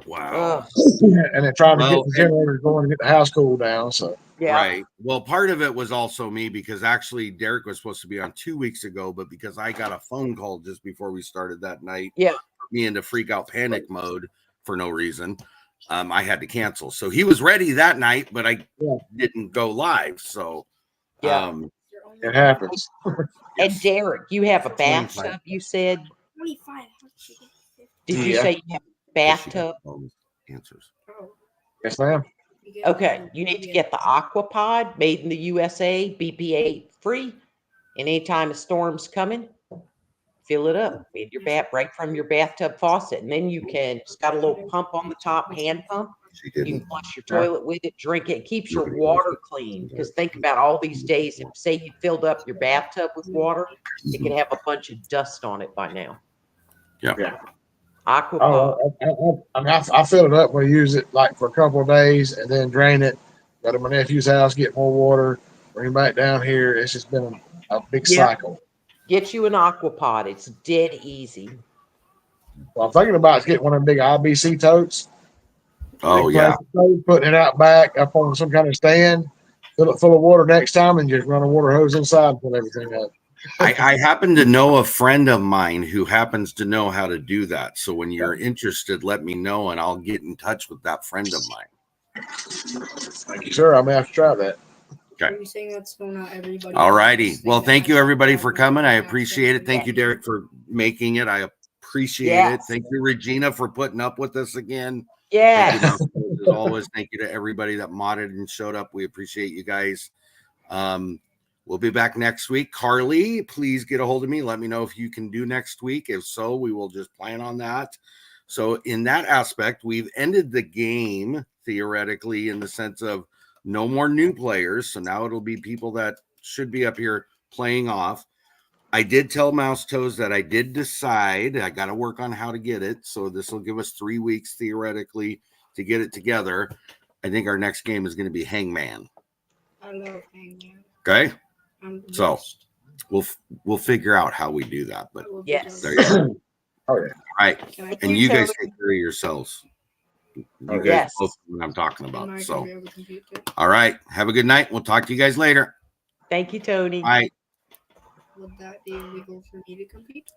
Wow. And then trying to get the generator going to get the house cooled down. So Yeah. Right. Well, part of it was also me because actually Derek was supposed to be on 2 weeks ago, but because I got a phone call just before we started that night, Yeah. me into freak out panic mode for no reason, I had to cancel. So he was ready that night, but I didn't go live. So it happens. And Derek, you have a bathtub, you said? 25. Did you say you have a bathtub? Answers. Yes, ma'am. Okay, you need to get the Aquapod, made in the USA, BPA free. And anytime a storm's coming, fill it up in your right from your bathtub faucet. And then you can, it's got a little pump on the top, hand pump. You can flush your toilet with it, drink it. It keeps your water clean. Because think about all these days, if say you filled up your bathtub with water, it can have a bunch of dust on it by now. Yeah. Aquapod. I fill it up. We use it like for a couple of days and then drain it. Go to my nephew's house, get more water, bring it back down here. It's just been a big cycle. Get you an Aquapod. It's dead easy. Well, I'm thinking about getting one of them big IBC totes. Oh, yeah. Putting it out back up on some kind of stand, fill it full of water next time, and just run a water hose inside and put everything up. I happen to know a friend of mine who happens to know how to do that. So when you're interested, let me know and I'll get in touch with that friend of mine. Thank you, sir. I may have to try that. Okay. Are you saying that's going out everybody? All righty. Well, thank you everybody for coming. I appreciate it. Thank you, Derek, for making it. I appreciate it. Thank you, Regina, for putting up with us again. Yeah. Thank you, as always. Thank you to everybody that modded and showed up. We appreciate you guys. We'll be back next week. Carly, please get a hold of me. Let me know if you can do next week. If so, we will just plan on that. So in that aspect, we've ended the game theoretically in the sense of no more new players. So now it'll be people that should be up here playing off. I did tell Mouse Toes that I did decide I got to work on how to get it. So this will give us 3 weeks theoretically to get it together. I think our next game is going to be Hangman. I love Hangman. Okay. So we'll figure out how we do that. But yes. There you go. Oh, yeah. All right. And you guys take care of yourselves. You guys both know what I'm talking about. So all right. Have a good night. We'll talk to you guys later. Thank you, Tony. Bye. Would that be illegal for me to compete?